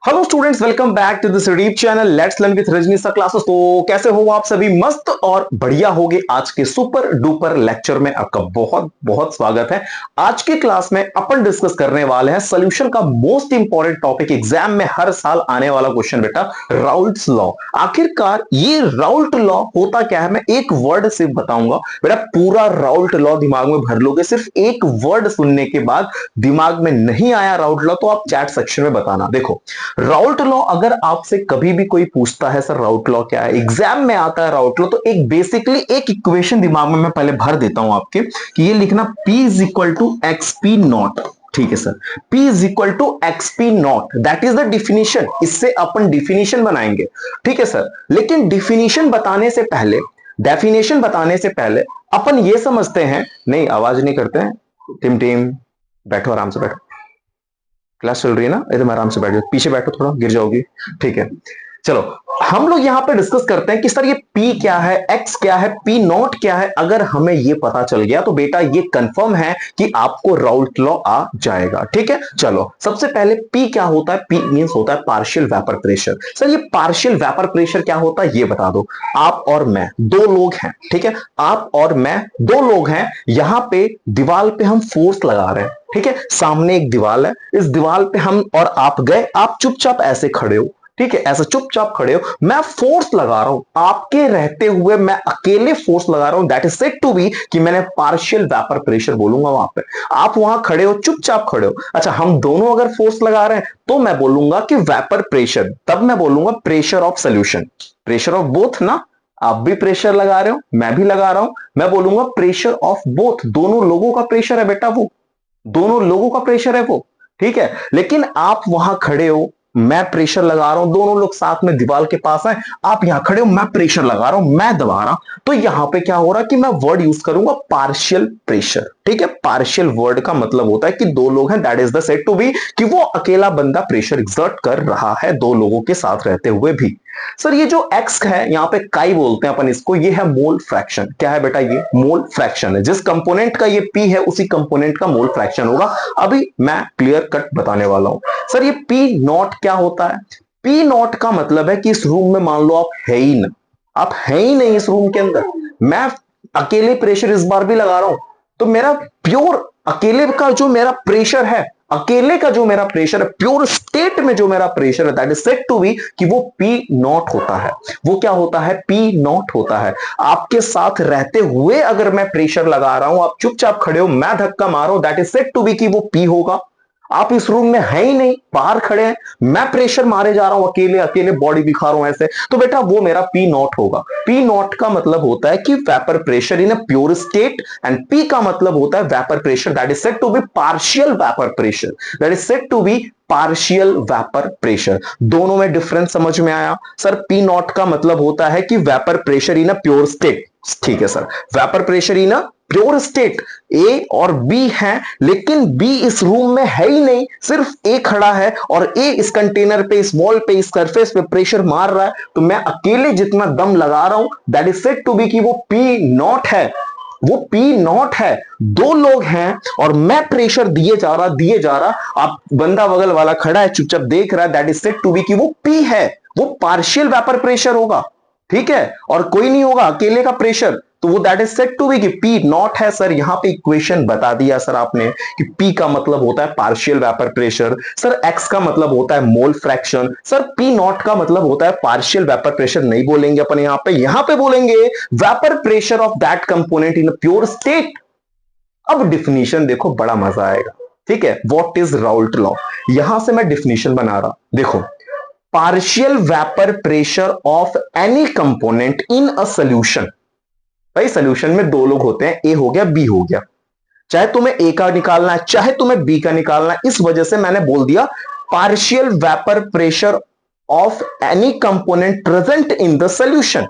Hello students, welcome back to this YouTube channel let's learn with Rajni sir classes. तो कैसे हो आप सभी? मस्त और बढ़िया होगे। आज के सुपर डुपर लेक्चर में आपका बहुत बहुत स्वागत है। आज के क्लास में अपन डिस्कस करने वाले हैं सॉल्यूशन का मोस्ट इंपॉर्टेंट टॉपिक, एग्जाम में हर साल आने वाला क्वेश्चन बेटा, राउल्ट्स लॉ। आखिरकार ये राउल्ट लॉ होता क्या है, मैं एक वर्ड से बताऊंगा बेटा। पूरा राउल्ट लॉ दिमाग में भर लोगे, सिर्फ एक वर्ड सुनने के बाद दिमाग में नहीं आया राउल्ट लॉ तो आप चैट सेक्शन में बताना। देखो, राउल्ट लॉ अगर आपसे कभी भी कोई पूछता है सर राउल्ट लॉ क्या है, एग्जाम में आता है राउल्ट लॉ, तो एक बेसिकली एक इक्वेशन दिमाग में मैं पहले भर देता हूं आपके कि ये लिखना P is equal to X P naught. ठीक है sir, P is equal to X P naught, that is the definition. इससे अपन डिफिनीशन बनाएंगे। ठीक है सर, लेकिन डिफिनीशन बताने से पहले, डेफिनेशन बताने से पहले अपन ये समझते हैं, नहीं आवाज नहीं करते हैं, टीम टीम बैठो, आराम से बैठो, क्लास चल रही है ना, एकदम आराम से बैठ जाओ, पीछे बैठो, थोड़ा गिर जाओगी। ठीक है, चलो हम लोग यहां पे डिस्कस करते हैं कि सर ये P क्या है, X क्या है, P नॉट क्या है। अगर हमें ये पता चल गया तो बेटा ये कंफर्म है कि आपको राउल्ट लॉ आ जाएगा। ठीक है, चलो सबसे पहले P क्या होता है। P मींस होता है पार्शियल वेपर प्रेशर। सर ये पार्शियल वेपर प्रेशर क्या होता है ये बता दो। आप और मैं दो लोग हैं, ठीक है, आप और मैं दो लोग हैं, यहां पे दीवार पे हम फोर्स लगा रहे हैं। ठीक है, सामने एक दीवार है, इस दीवार पे हम और आप गए, आप चुपचाप ऐसे खड़े हो। ठीक है, ऐसा चुपचाप खड़े हो, मैं फोर्स लगा रहा हूं आपके रहते हुए, मैं अकेले फोर्स लगा रहा हूं, that is said to be कि मैंने पार्शियल वेपर प्रेशर बोलूंगा वहां पे। आप वहां खड़े हो, चुपचाप खड़े हो। अच्छा, हम दोनों अगर फोर्स लगा रहे हैं तो मैं बोलूंगा कि वेपर प्रेशर, तब मैं बोलूंगा pressure of solution, pressure of both ना। आप भी प्रेशर लगा रहे हो, मैं भी लगा रहा हूं, मैं बोलूंगा प्रेशर ऑफ बोथ, दोनों लोगों का प्रेशर है बेटा, वो दोनों लोगों का प्रेशर है वो। ठीक है, लेकिन आप वहां खड़े हो, मैं प्रेशर लगा रहा हूं, दोनों लोग साथ में दीवार के पास हैं, आप यहां खड़े हो, मैं प्रेशर लगा रहा हूं, मैं दबा रहा हूं, तो यहां पे क्या हो रहा है कि मैं वर्ड यूज करूंगा पार्शियल प्रेशर। ठीक है, पार्शियल वर्ड का मतलब होता है कि दो लोग हैं, that is the said to be कि वो अकेला बंदा प्रेशर एक्सर्ट कर रहा है दो लोगों के साथ रहते हुए भी। सर ये जो एक्स है यहां पे काई बोलते हैं अपन इसको, ये है मोल फ्रैक्शन। क्या है बेटा? ये मोल फ्रैक्शन है। जिस कंपोनेंट का ये पी है उसी कंपोनेंट का मोल फ्रैक्शन होगा। अभी मैं क्लियर कट बताने वाला हूं। सर ये पी नॉट क्या होता है? पी नॉट का मतलब है कि इस रूम में मान लो आप है ही ना, आप है ही नहीं इस रूम के अंदर, मैं अकेले प्रेशर इस बार भी लगा रहा हूं, तो मेरा प्योर अकेले का जो मेरा प्रेशर है, अकेले का जो मेरा प्रेशर है, प्योर स्टेट में जो मेरा प्रेशर है, that is said to be कि वो पी नॉट होता है। वो क्या होता है? पी नॉट होता है। आपके साथ रहते हुए अगर मैं प्रेशर लगा रहा हूं, आप चुपचाप खड़े हो, मैं धक्का मार रहा हूं, that is said to be कि वो पी होगा। आप इस रूम में है ही नहीं, बाहर खड़े हैं, मैं प्रेशर मारे जा रहा हूं, अकेले अकेले बॉडी दिखा रहा हूं ऐसे, तो बेटा वो मेरा पी नॉट होगा। पी नॉट का मतलब होता है कि vapour pressure in a pure state, and P का मतलब होता है vapour pressure, that is said to be partial vapour pressure, that is said to be partial vapour pressure. दोनों में डिफरेंस समझ में आया? सर पी नॉट का मतलब होता है कि vapour pressure in a pure state. ठीक है sir, vapour pressure in a pure state, A और बी है, लेकिन बी इस रूम में है ही नहीं, सिर्फ ए खड़ा है और ए इस कंटेनर पे, इस वॉल पे, इस सरफेस पे प्रेशर मार रहा है, तो मैं अकेले जितना दम लगा रहा हूं, that is said to be कि वो पी नॉट है। वो पी नॉट है। दो लोग हैं और मैं प्रेशर दिए जा रहा, आप बंदा बगल वाला खड़ा है चुपचाप देख रहा है, that is said to be कि वो पी है, वो पार्शियल वेपर प्रेशर होगा। ठीक है, और कोई नहीं होगा अकेले का प्रेशर, तो वो that is said to be कि पी नॉट है। सर यहां पे इक्वेशन बता दिया सर आपने कि पी का मतलब होता है partial vapour pressure, sir x का मतलब होता है mole fraction, sir P naught का मतलब होता है पार्शियल वेपर प्रेशर नहीं बोलेंगे अपन, यहां पे बोलेंगे vapour pressure of that component in pure state. अब डिफिनीशन देखो, बड़ा मजा आएगा। ठीक है, व्हाट इज राउल्ट लॉ, यहां से मैं डिफिनीशन बना रहा, देखो, partial vapour pressure of any component in a solution. भाई सोल्यूशन में दो लोग होते हैं, ए हो गया बी हो गया, चाहे तुम्हें ए का निकालना है चाहे तुम्हें बी का निकालना है, इस वजह से मैंने बोल दिया partial vapour pressure of any component present in the solution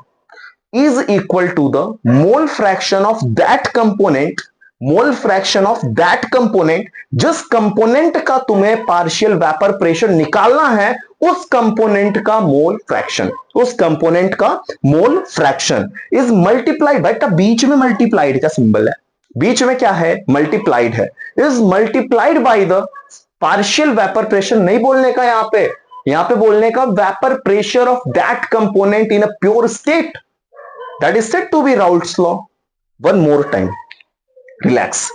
is equal to the mole fraction of that component, mole fraction of that component, जिस कंपोनेंट का तुम्हें पार्शियल वेपर प्रेशर निकालना है, उस कंपोनेंट का मोल फ्रैक्शन, उस component का mole fraction is multiplied, बेटा बीच में मल्टीप्लाइड का सिंबल है, बीच में क्या है? मल्टीप्लाइड है, is multiplied by the partial vapour pressure नहीं बोलने का यहां पे, यहां पे बोलने का vapour pressure of that component in a pure state that is said to be Raoult's law. One more time, relax.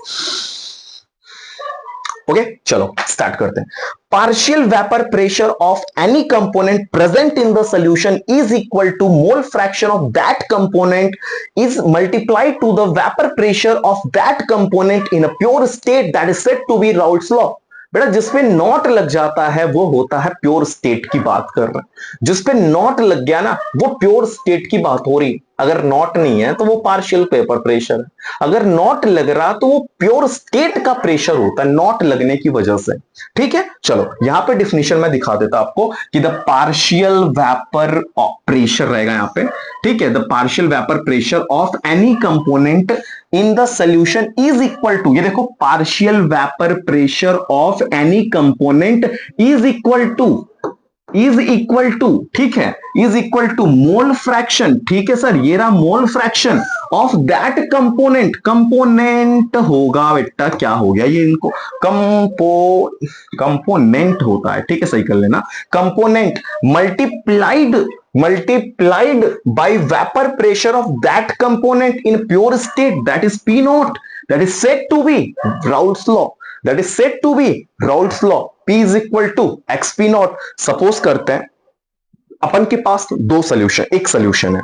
Okay चलो स्टार्ट करते हैं। Partial vapour pressure of any component present in the solution is equal to mole fraction of that component is multiplied to the vapour pressure of that component in a pure state that is said to be Raoult's law. बेटा जिसपे not लग जाता है वो होता है pure state की बात कर रहे हैं। जिसपे नॉट लग गया ना वो प्योर स्टेट की बात हो रही। अगर नॉट नहीं है तो वो पार्शियल वेपर प्रेशर है, अगर नॉट लग रहा तो वो प्योर स्टेट का प्रेशर होता है नॉट लगने की वजह से। ठीक है चलो यहां पे डिफिनेशन में दिखा देता आपको कि द पार्शियल वेपर प्रेशर रहेगा यहां पे। ठीक है the partial vapour pressure of any component in the solution is equal to, ये देखो partial vapour pressure of any component is equal to ठीक है is equal to mole fraction. ठीक है सर ये रहा mole fraction of that component होगा बेटा क्या हो गया ये इनको कंपोनेंट होता है। ठीक है सही कर लेना component multiplied by vapour pressure of that component in pure state that is P naught that is said to be Raoult's law P is equal to xp naught. Suppose करते हैं अपन के पास दो सोल्यूशन, एक सोल्यूशन है,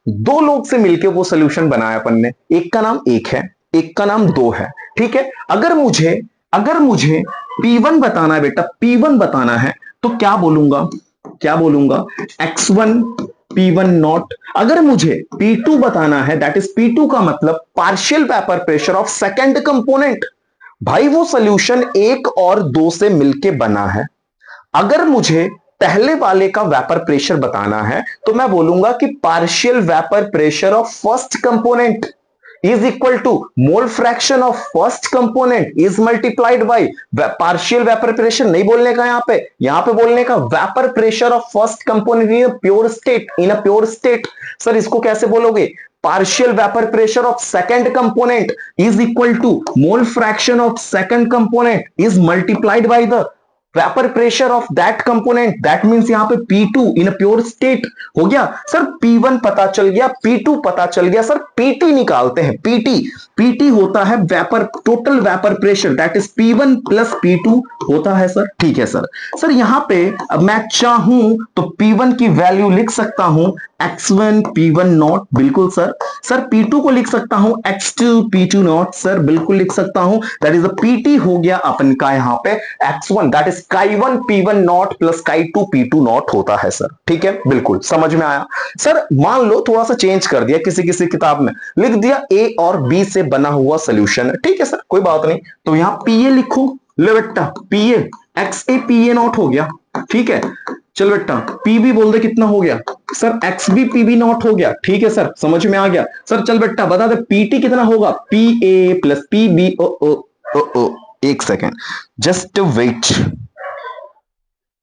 दो लोग से मिलके वो सोल्यूशन बनाया अपन ने, एक का नाम एक है एक का नाम दो है। ठीक है अगर मुझे P1 बताना है बेटा, P1 बताना है तो क्या बोलूंगा x1 P1 नॉट। अगर मुझे P2 बताना है दैट इज P2 का मतलब partial vapour pressure of second component. भाई वो सोल्यूशन एक और दो से मिलके बना है। अगर मुझे पहले वाले का वेपर प्रेशर बताना है तो मैं बोलूंगा कि partial vapour pressure of first component is equal to mole fraction of first component is multiplied by partial vapour pressure. नहीं बोलने का यहां पे बोलने का vapour pressure of first component in a pure state. Sir इसको कैसे बोलोगे? partial vapor pressure of second component is equal to mole fraction of second component is multiplied by the vapour pressure of that component that means यहां पे P2 in a pure state हो गया। Sir P1 पता चल गया, P2 पता चल गया, सर PT निकालते हैं। PT होता है vapour total vapour pressure that is P1 plus P2 होता है सर। ठीक है सर यहां पे अब मैं चाहूं तो P1 की वैल्यू लिख सकता हूं x1 P1 नॉट, बिल्कुल सर P2 को लिख सकता हूं x2 P2 नॉट, सर बिल्कुल लिख सकता हूं। दैट इज PT हो गया अपन का यहां पे x1 that is chi1 P1 naught plus chi2 P2 not होता है सर। ठीक है बिल्कुल समझ में आया। सर मान लो थोड़ा सा चेंज कर दिया, किसी किताब में लिख दिया A और B से बना हुआ सोल्यूशन है। ठीक है सर कोई बात नहीं, तो यहां PA लिखो, ले बेटा PA XA PA नॉट हो गया। ठीक है चल बेटा PB बोल दे कितना हो गया सर XB PB नॉट हो गया। ठीक है सर समझ में आ गया। सर चल बेटा बता दे PT कितना होगा PA प्लस PB। एक second just wait,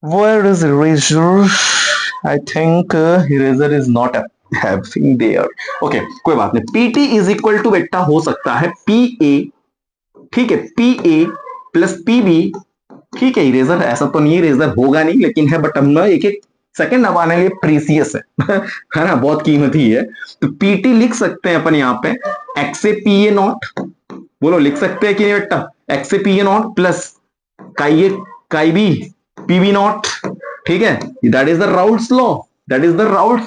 where is eraser? I think eraser is not having there. Okay कोई बात नहीं। PT is equal to बेटा हो सकता है PA, ठीक है PA प्लस PB। ठीक है इरेजर ऐसा तो नहीं, इरेजर होगा नहीं लेकिन है, बट हम एक सेकंड दबाने के लिए प्रीसियस है ना, बहुत कीमती है। तो PT लिख सकते हैं अपन यहाँ पे XA PA नॉट, बोलो लिख सकते हैं कि नहीं बेटा XA PA naught plus chi B PB naught. ठीक है that is the Raoult's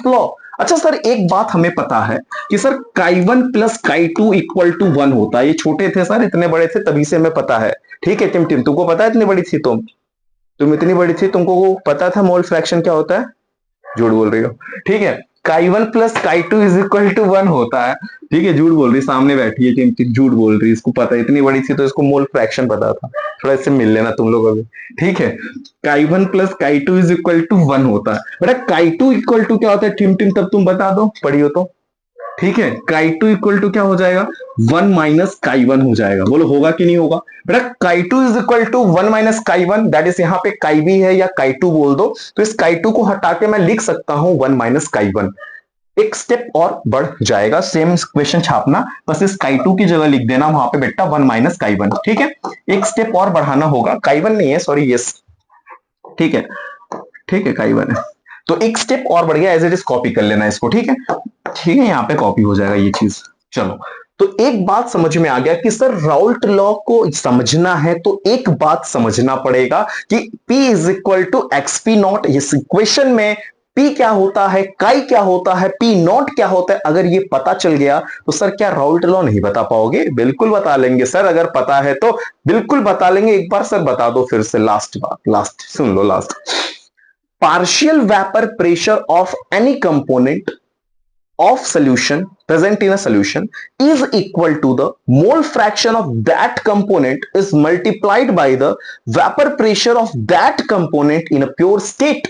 law. अच्छा सर एक बात हमें पता है कि sir chi1 plus chi2 equal to 1 होता है। ये छोटे थे सर, इतने बड़े थे तभी से हमें पता है। ठीक है टिम तुमको पता है इतनी बड़ी थी तुम इतनी बड़ी थी, तुमको पता था मोल फ्रैक्शन क्या होता है? झूठ बोल रही हो। ठीक है chi1 plus chi2 is equal to 1 होता है। ठीक है झूठ बोल रही, सामने बैठी है टिम झूठ बोल रही, इसको पता है, इतनी बड़ी थी तो इसको मोल फ्रैक्शन पता था। थोड़ा इससे मिल लेना तुम लोग अभी। ठीक है chi1 plus chi2 is equal to 1 होता है। बेटा chi2 इक्वल टू क्या होता है टिम तब तुम बता दो, पढ़ी हो तो। ठीक है chi2 इक्वल टू क्या हो जाएगा 1 माइनस chi1 हो जाएगा। बोलो होगा कि नहीं होगा? बेटा chi2 is equal to 1 minus chi1 that is यहाँ पे chi है या chi2 बोल दो, तो इस chi2 को हटा के मैं लिख सकता हूं 1 माइनस chi1। एक स्टेप और बढ़ जाएगा, सेम क्वेश्चन छापना, बस इस chi2 की जगह लिख देना वहां पे बेटा 1 माइनस chi1। ठीक है एक स्टेप और बढ़ाना होगा, chi1 नहीं है सॉरी, यस ठीक है ठीक है, Chi1 है। तो एक स्टेप और बढ़ गया, एज इट इज कॉपी कर लेना इसको, ठीक है, ठीक है, यहाँ पे कॉपी हो जाएगा ये चीज। चलो, तो एक बात समझ में आ गया कि सर राउल्ट लॉ को समझना है तो एक बात समझना पड़ेगा कि P is equal to X P naught. इस इक्वेशन में P क्या होता है, काई क्या होता है, P नॉट क्या होता है, अगर ये पता चल गया तो सर क्या राउल्ट लॉ नहीं बता पाओगे? बिल्कुल बता लेंगे सर, अगर पता है तो बिल्कुल बता लेंगे। एक बार सर बता दो फिर से, लास्ट बात, last soon low, last. Partial vapour pressure of any component of solution present in a solution is equal to the mole fraction of that component is multiplied by the vapor pressure of that component in a pure state।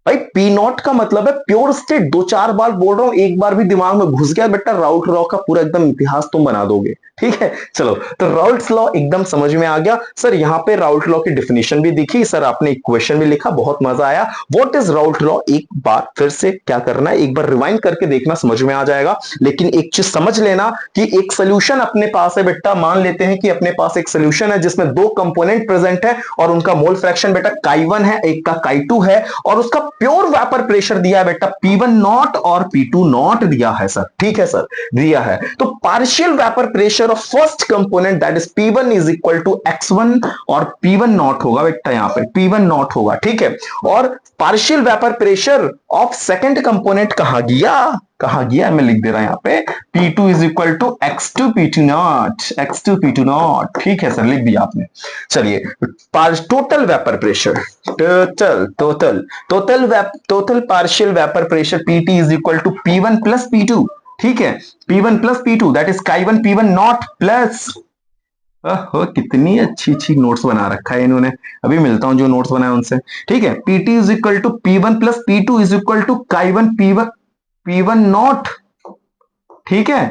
भाई P naught का मतलब है pure state. दो चार बार बोल रहा हूं, एक बार भी दिमाग में घुस गया बेटा, राउल्ट लॉ का पूरा एकदम इतिहास तुम बना दोगे, ठीक है। चलो, तो राउल्ट लॉ एकदम समझ में आ गया सर। यहाँ पे राउल्ट लॉ की डिफिनेशन भी दिखी सर, आपने इक्वेशन भी लिखा, बहुत मजा आया। व्हाट इज राउल्ट लॉ, एक बार फिर से क्या करना है, एक बार रिवाइंड करके देखना, समझ में आ जाएगा। लेकिन एक चीज समझ लेना कि एक सोल्यूशन अपने पास है बेटा, मान लेते हैं कि अपने पास एक सोल्यूशन है जिसमें दो कंपोनेंट प्रेजेंट है और उनका मोल फ्रैक्शन बेटा Chi1 है, एक का Chi2 है, और उसका प्योर वेपर प्रेशर दिया है बेटा P1 नॉट और P2 नॉट दिया है सर, ठीक है सर, दिया है। तो partial vapour pressure of first component that is P1 is equal to X1 और P1 नॉट होगा बेटा, यहां पे P1 नॉट होगा, ठीक है। और partial vapour pressure of second component कहां गया, मैं लिख दे रहा हूं यहां पे, P2 is equal to X2 P2 naught, X2 P2 naught, ठीक है सर, लिख दिया आपने। चलिए, total vapour pressure, total partial vapour pressure PT is equal to P1 plus P2, ठीक है, P1 plus P2 that is Chi1 P1 naught plus, कितनी अच्छी नोट्स बना रखा है इन्होंने, अभी मिलता हूं जो नोट्स बनाए उनसे, ठीक है। PT is equal to P1 plus P2 is equal to Chi1 P1 naught, ठीक है,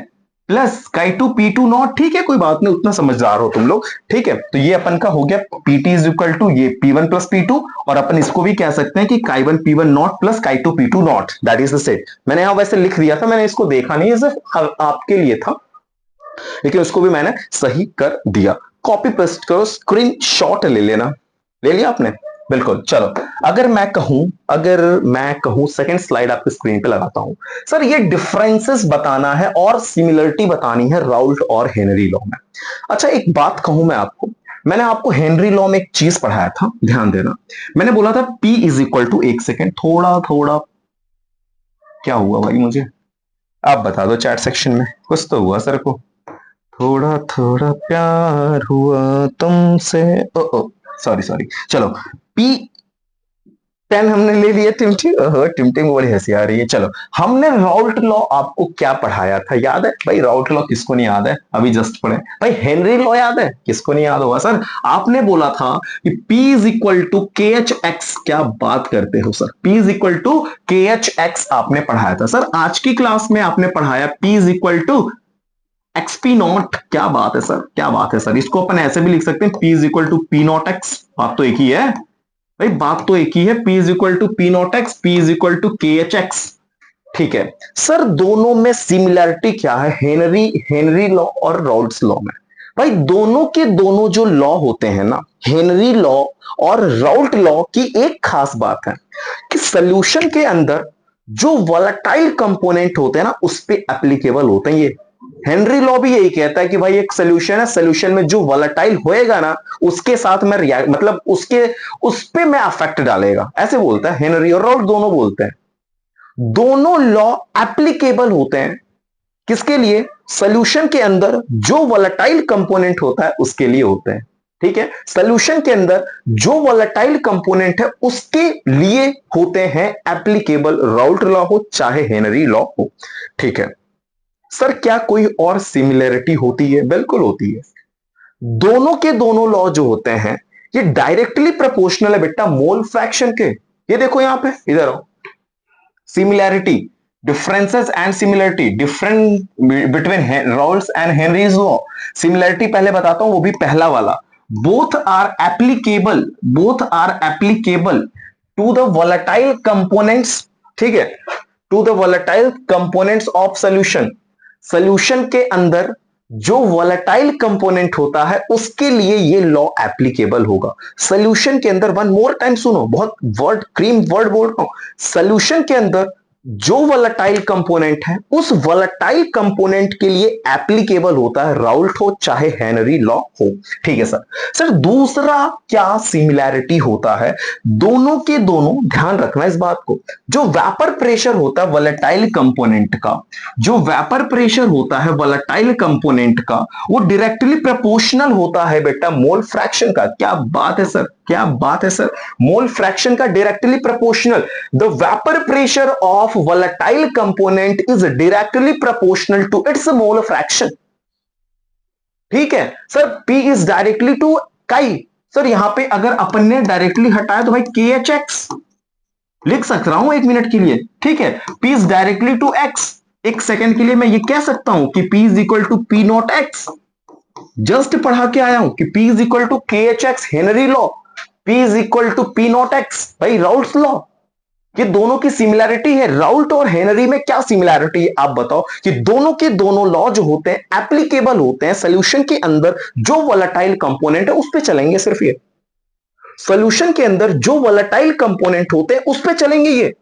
प्लस Chi2 P2 नॉट, ठीक है, कोई बात नहीं, उतना समझदार हो तुम लोग, ठीक है। तो ये अपन का हो गया PT इज इक्वल टू ये P1 प्लस P2, और अपन इसको भी कह सकते हैं कि Chi1 P1 naught plus Chi2 P2 not, that is the set. मैंने यहां वैसे लिख दिया था, मैंने इसको देखा नहीं, सिर्फ आपके लिए था, लेकिन उसको भी मैंने सही कर दिया। कॉपी पेस्ट करो, स्क्रीन शॉट ले लेना, ले लिया आपने, बिल्कुल। चलो, अगर मैं कहूं सेकंड स्लाइड आपकी स्क्रीन पे लगाता हूं सर, ये डिफरेंसेस बताना है और सिमिलरिटी बतानी है राउल्ट और हेनरी लॉ में। अच्छा, एक बात कहूं मैं आपको, मैंने आपको हेनरी लॉ में एक चीज पढ़ाया था, ध्यान देना। मैंने बोला था P इज इक्वल टू, एक सेकेंड, थोड़ा क्या हुआ भाई, मुझे आप बता दो चैट सेक्शन में, कुछ तो हुआ सर को, थोड़ा थोड़ा प्यार हुआ तुमसे, ओ सॉरी, चलो, P पेन हमने ले लिया, टिमटिम बड़ी हंसी आ रही है। चलो, हमने राउल्ट लॉ आपको क्या पढ़ाया था, याद है भाई? राउल्ट लॉ किसको नहीं याद है, अभी जस्ट पढ़े भाई। हेनरी लॉ याद है, किसको नहीं याद होगा सर? आपने बोला था कि P is equal to KH(x), क्या बात करते हो sir, P is equal to KH(x) आपने पढ़ाया था सर। आज की क्लास में आपने पढ़ाया P is equal to XP naught, क्या बात है सर, क्या बात है सर। इसको अपन ऐसे भी लिख सकते हैं, P is equal to P naught X, बात तो एक ही है भाई, बात तो एक ही है, P is equal to P naught X, P is equal to KH(x), ठीक है सर। दोनों में सिमिलरिटी क्या है, हेनरी लॉ और राउल्ट्स लॉ में? भाई दोनों के दोनों जो लॉ होते हैं ना, हेनरी लॉ और राउल्ट लॉ की एक खास बात है कि सॉल्यूशन के अंदर जो वोलेटाइल कंपोनेंट होते हैं ना, उस पे एप्लीकेबल होते हैं ये। हेनरी लॉ भी यही कहता है कि भाई एक सोल्यूशन है, सोल्यूशन में जो वोलेटाइल होएगा ना, उसके साथ में रिएक्ट, मतलब उस पे मैं अफेक्ट डालेगा, ऐसे बोलता है हेनरी। और राउल्ट दोनों बोलते हैं, दोनों लॉ एप्लीकेबल होते हैं किसके लिए? सोल्यूशन के अंदर जो वोलेटाइल कंपोनेंट होता है उसके लिए होते हैं, ठीक है। सोल्यूशन के अंदर जो वोलेटाइल कंपोनेंट है उसके लिए होते हैं एप्लीकेबल, राउल्ट लॉ हो चाहे हेनरी लॉ हो, ठीक है सर। क्या कोई और सिमिलरिटी होती है? बिल्कुल होती है। दोनों के दोनों लॉ जो होते हैं ये डायरेक्टली प्रोपोर्शनल है बेटा मोल फ्रैक्शन के। ये देखो यहां पे, इधर आओ, similarity, differences and similarity, different between Raoult's and Henry's law. Similarity पहले बताता हूं, वो भी पहला वाला, both are applicable to the volatile components, ठीक है, to the volatile components of solution. Solution के अंदर जो वॉलेटाइल कंपोनेंट होता है उसके लिए ये लॉ एप्लीकेबल होगा। सोल्यूशन के अंदर, वन मोर टाइम सुनो, बहुत वर्ड क्रीम वर्ड बोल रहा हूं, सोल्यूशन के अंदर जो वॉलेटाइल कंपोनेंट है उस वॉलेटाइल कंपोनेंट के लिए एप्लीकेबल होता है राउल्ट हो चाहे हेनरी लॉ हो। ठीक है सर। सर दूसरा क्या सिमिलैरिटी होता है दोनों के दोनों, ध्यान रखना इस बात को, जो वेपर प्रेशर होता है वॉलेटाइल कंपोनेंट का, जो वेपर प्रेशर होता है वॉलेटाइल कंपोनेंट का, वो डायरेक्टली प्रोपोर्शनल होता है बेटा मोल फ्रैक्शन का। क्या बात है सर, क्या बात है सर, मोल फ्रैक्शन का directly proportional. The vapour pressure of volatile component is directly proportional to its mole fraction। ठीक है sir. P is directly to काई। सर यहां पे अगर अपन ने डायरेक्टली हटाया तो भाई KHX लिख सकता हूं एक मिनट के लिए। ठीक है, P is directly to X। एक सेकंड के लिए मैं ये कह सकता हूं कि P is equal to P naught X। Just पढ़ा के आया हूं कि P is equal to KHX Henry law, P is equal to P naught X भाई राउल्ट्स लॉ। ये दोनों की सिमिलैरिटी है। राउल्ट और हेनरी में क्या सिमिलैरिटी है आप बताओ? कि दोनों के दोनों लॉ जो होते हैं एप्लीकेबल होते हैं सॉल्यूशन के अंदर जो वोलेटाइल कंपोनेंट है उस पे चलेंगे। सिर्फ ये सॉल्यूशन के अंदर जो वोलेटाइल कंपोनेंट होते हैं उस पे चलेंगे। ये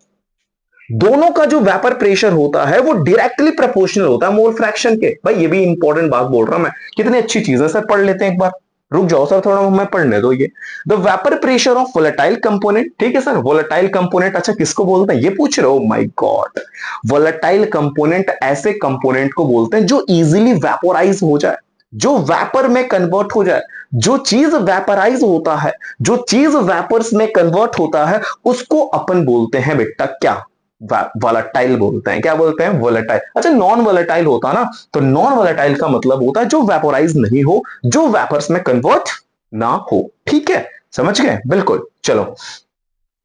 दोनों का जो वेपर प्रेशर होता है वो डायरेक्टली प्रोपोर्शनल होता है मोल फ्रैक्शन के। भाई ये भी इंपॉर्टेंट बात बोल रहा हूं मैं। कितनी अच्छी चीज है सर, पढ़ लेते हैं एक बार। रुक जाओ सर थोड़ा, मैं पढ़ने दो ये। The vapour pressure of volatile component. ठीक है सर, वोलेटाइल कंपोनेंट अच्छा किसको बोलते हैं ये पूछ रहे हो? माय गॉड, वोलेटाइल कंपोनेंट ऐसे कंपोनेंट को बोलते हैं जो इजीली वेपोराइज हो जाए, जो वेपर में कन्वर्ट हो जाए। जो चीज वेपराइज होता है, जो चीज वेपर्स में कन्वर्ट होता है उसको अपन बोलते हैं बेटा क्या? वॉलेटाइल बोलते हैं। क्या बोलते हैं? वॉलेटाइल। अच्छा नॉन वॉलेटाइल होता ना, तो नॉन वॉलेटाइल का मतलब होता है जो वेपोराइज नहीं हो, जो वेपर्स में कन्वर्ट ना हो। ठीक है, समझ गए? बिल्कुल। चलो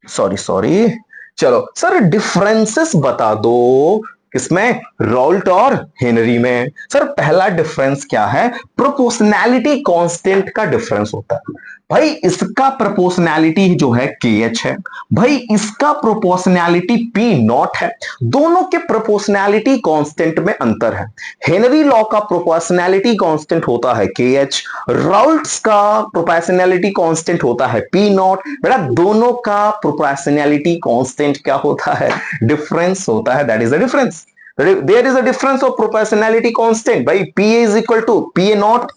सॉरी सॉरी, चलो सर डिफरेंसेस बता दो किसमें? राउल्ट और हेनरी में। सर पहला डिफरेंस क्या है? प्रोपोर्शनैलिटी कांस्टेंट का डिफरेंस होता है। भाई इसका प्रोपोर्शनैलिटी जो है KH है, भाई इसका प्रोपोर्शनैलिटी P नॉट है। दोनों के प्रोपोर्शनैलिटी कांस्टेंट में अंतर है। हेनरी लॉ का प्रोपोर्शनैलिटी कांस्टेंट होता है KH, राउल्ट्स का प्रोपोर्शनैलिटी कांस्टेंट होता है P नॉट। बेटा दोनों का प्रोपोर्शनैलिटी कांस्टेंट क्या होता है? डिफरेंस होता है। That is the difference. There is a difference of proportionality constant. भाई P is equal to P naught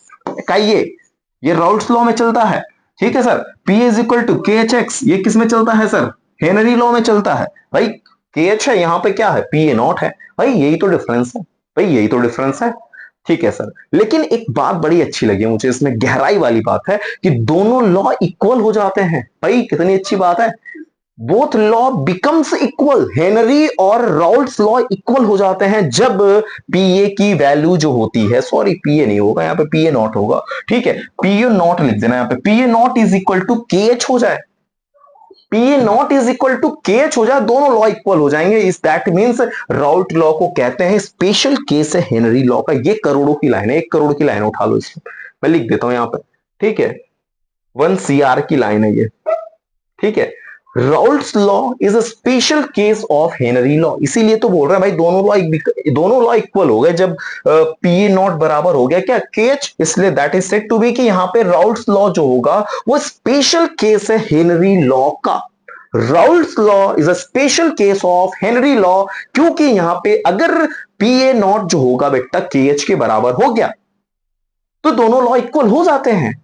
का ये राउल्ट्स लॉ में चलता है। ठीक है sir. P is equal to KHX ये किस में चलता है सर? हेनरी लॉ में चलता है। भाई KH है, यहां पे क्या है? PA नॉट है। भाई यही तो डिफरेंस है, भाई यही तो डिफरेंस है। ठीक है सर। लेकिन एक बात बड़ी अच्छी लगी मुझे इसमें, गहराई वाली बात है कि दोनों लॉ इक्वल हो जाते हैं। भाई कितनी अच्छी बात है। Both law becomes equal. Henry और राउल्ट्स लॉ इक्वल हो जाते हैं जब पीए की वैल्यू जो होती है, सॉरी पीए नहीं होगा यहाँ पे, पीए नॉट होगा। ठीक है, पीए नॉट लिख देना यहाँ पे, PA naught is equal to KH हो जाए। PA naught is equal to KH हो जाए, दोनों लॉ इक्वल हो जाएंगे। इस दैट मींस राउल्ट लॉ को कहते हैं स्पेशल केस है हेनरी लॉ का। ये करोड़ों की लाइन है, 1 करोड़ की लाइन उठा लो इसमें, मैं लिख देता हूं यहाँ पे। ठीक है, 1 CR की लाइन है ये। ठीक है, Raoult's law is a special case of Henry law. इसीलिए तो बोल रहे हैं भाई दोनों लॉ इक्वल हो गए जब पी नॉट बराबर हो गया क्या? KH। इसलिए that is said to be कि यहां पे राउल्ट्स लॉ जो होगा वो स्पेशल केस है हेनरी लॉ का। Raoult's law is a special case of Henry law, क्योंकि यहां पे अगर PA नॉट जो होगा बेटा KH के बराबर हो गया तो दोनों लॉ इक्वल हो जाते हैं।